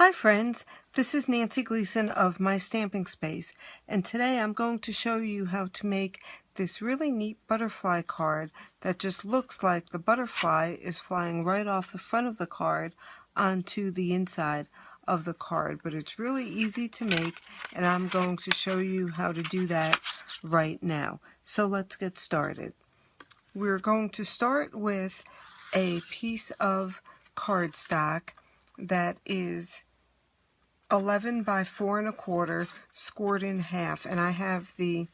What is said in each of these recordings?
Hi friends, this is Nancy Gleason of My Stamping Space, and today I'm going to show you how to make this really neat butterfly card that just looks like the butterfly is flying right off the front of the card onto the inside of the card. But it's really easy to make, and I'm going to show you how to do that right now. So let's get started. We're going to start with a piece of cardstock that is 11 by 4 1/4 scored in half, and I have the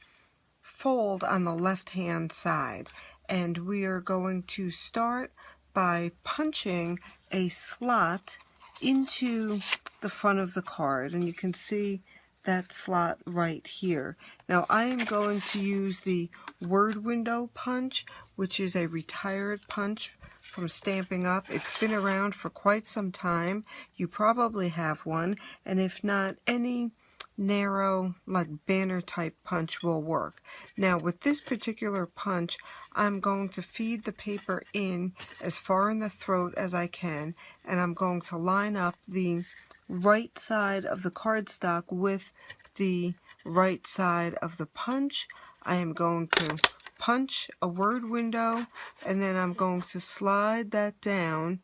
fold on the left hand side, and we are going to start by punching a slot into the front of the card, and you can see that slot right here. Now I am going to use the word window punch, which is a retired punch from Stampin' Up. It's been around for quite some time. You probably have one, and if not, any narrow, like banner type punch will work. Now with this particular punch, I'm going to feed the paper in as far in the throat as I can, and I'm going to line up the right side of the cardstock with the right side of the punch. I am going to punch a word window, and then I'm going to slide that down,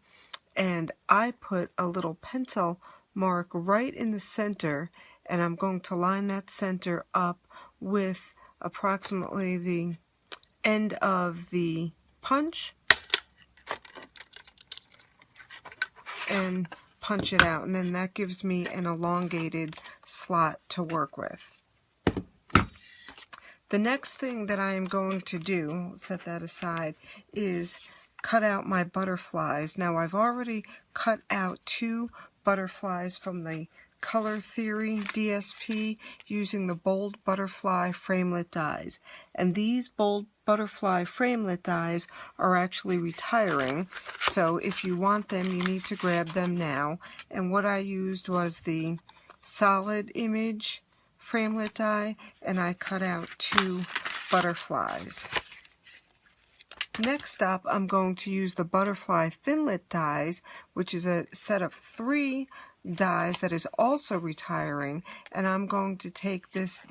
and I put a little pencil mark right in the center, and I'm going to line that center up with approximately the end of the punch and punch it out, and then that gives me an elongated slot to work with. The next thing that I am going to do, set that aside, is cut out my butterflies. Now I've already cut out 2 butterflies from the Color Theory DSP using the Bold Butterfly Framelit dies. And these Bold Butterfly Framelit dies are actually retiring, so if you want them, you need to grab them now. And what I used was the Solid Image Framelit die, and I cut out 2 butterflies. Next up, I'm going to use the Butterfly Thinlit dies, which is a set of 3 dies that is also retiring, and I'm going to take this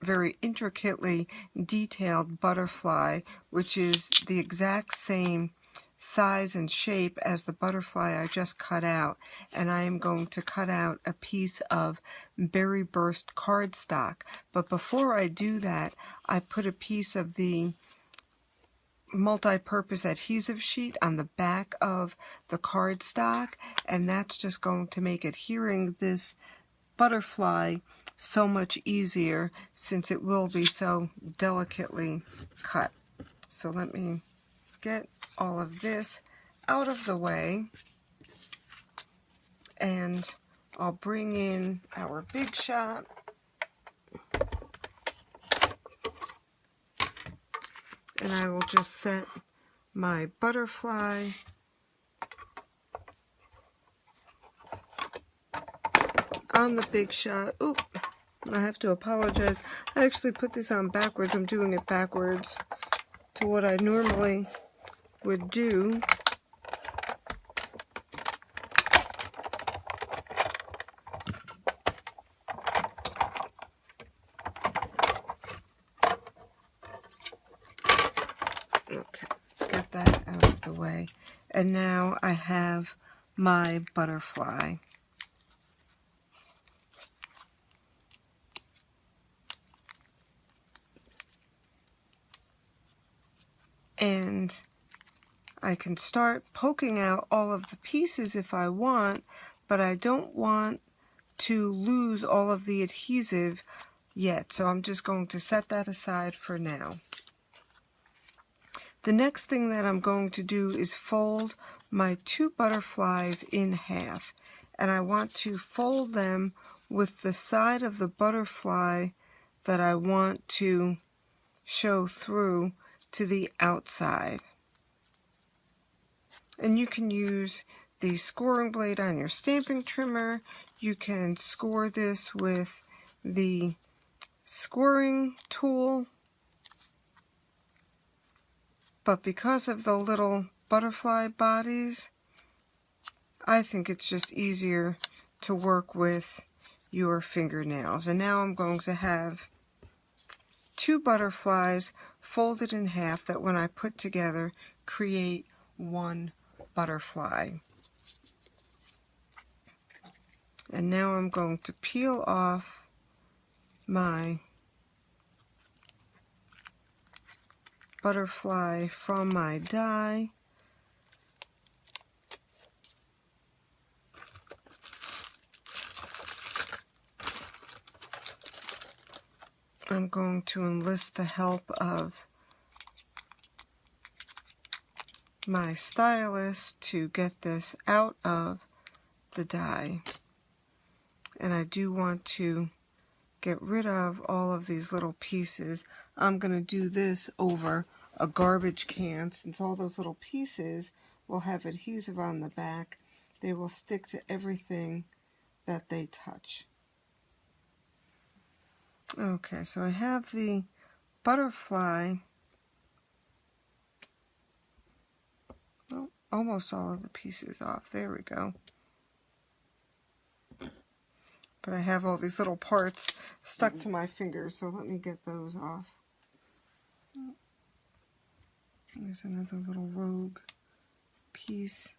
very intricately detailed butterfly, which is the exact same size and shape as the butterfly I just cut out, and I am going to cut out a piece of Berry Burst cardstock. But before I do that, I put a piece of the multi-purpose adhesive sheet on the back of the cardstock, and that's just going to make adhering this butterfly so much easier since it will be so delicately cut. So let me get all of this out of the way, and I'll bring in our Big Shot, and I will just set my butterfly on the Big Shot. Oop, I have to apologize. I actually put this on backwards. I'm doing it backwards to what I normally would do. Okay, let's get that out of the way. And now I have my butterfly. And I can start poking out all of the pieces if I want, but I don't want to lose all of the adhesive yet, so I'm just going to set that aside for now. The next thing that I'm going to do is fold my 2 butterflies in half, and I want to fold them with the side of the butterfly that I want to show through to the outside. And you can use the scoring blade on your stamping trimmer. You can score this with the scoring tool, but because of the little butterfly bodies, I think it's just easier to work with your fingernails. And now I'm going to have 2 butterflies folded in half that when I put together create 1 butterfly. And now I'm going to peel off my butterfly from my die. I'm going to enlist the help of my stylus to get this out of the die. And I do want to get rid of all of these little pieces. I'm going to do this over a garbage can since all those little pieces will have adhesive on the back. They will stick to everything that they touch. Okay, so I have the butterfly, well, almost all of the pieces off. There we go. But I have all these little parts stuck to my fingers, so let me get those off. There's another little rogue piece.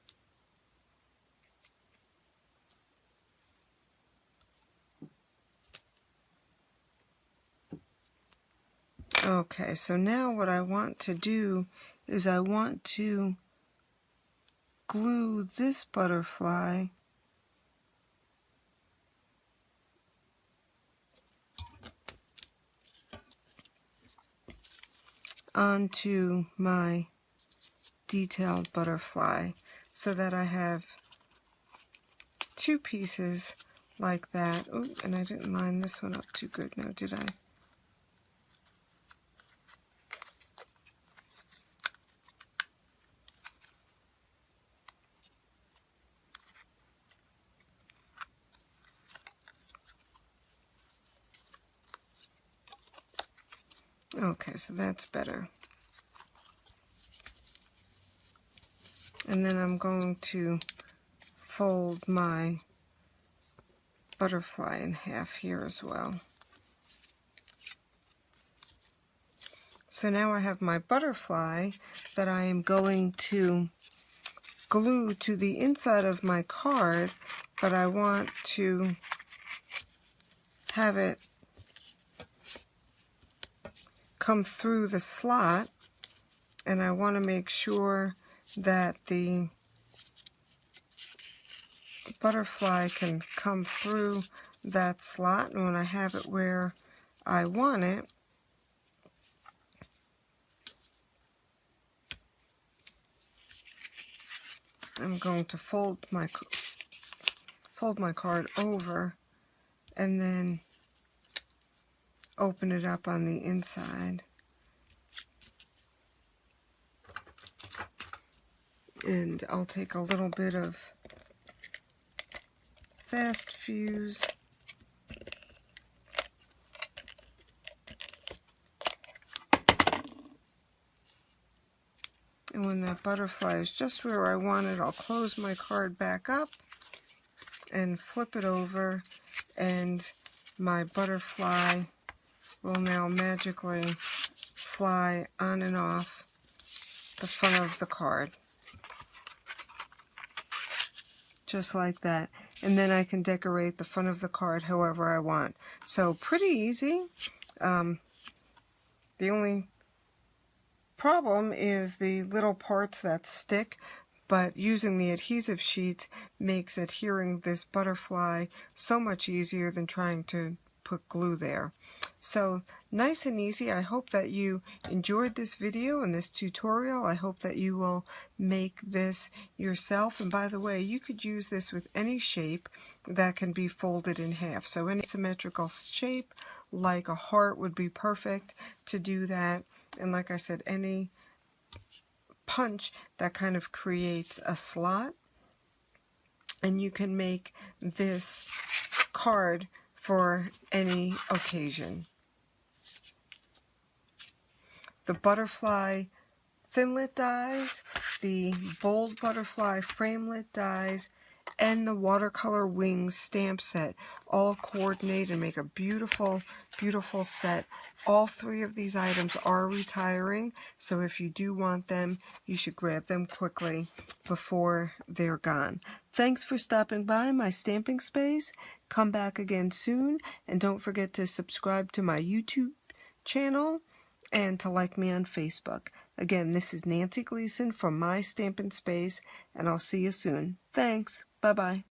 Okay, so now what I want to do is I want to glue this butterfly onto my detailed butterfly so that I have 2 pieces like that. Oh, and I didn't line this one up too good now, did I? Okay, so that's better. And then I'm going to fold my butterfly in half here as well. So now I have my butterfly that I am going to glue to the inside of my card, but I want to have it come through the slot, and I want to make sure that the butterfly can come through that slot, and when I have it where I want it, I'm going to fold my card over and then open it up on the inside. And I'll take a little bit of fast fuse and when that butterfly is just where I want it, I'll close my card back up and flip it over, and my butterfly will now magically fly on and off the front of the card. Just like that. And then I can decorate the front of the card however I want. So pretty easy. The only problem is the little parts that stick, but using the adhesive sheet makes adhering this butterfly so much easier than trying to put glue there. So nice and easy. I hope that you enjoyed this video and this tutorial. I hope that you will make this yourself. And by the way, you could use this with any shape that can be folded in half. So any symmetrical shape like a heart would be perfect to do that. And like I said, any punch that kind of creates a slot. And you can make this card for any occasion. The butterfly thinlet dies, the bold butterfly framelit dies, and the watercolor wings stamp set all coordinate and make a beautiful, beautiful set. All three of these items are retiring, so if you do want them, you should grab them quickly before they're gone. Thanks for stopping by my stamping space. Come back again soon, and don't forget to subscribe to my YouTube channel and to like me on Facebook. Again, this is Nancy Gleason from my Stampin' Space, and I'll see you soon. Thanks. Bye-bye.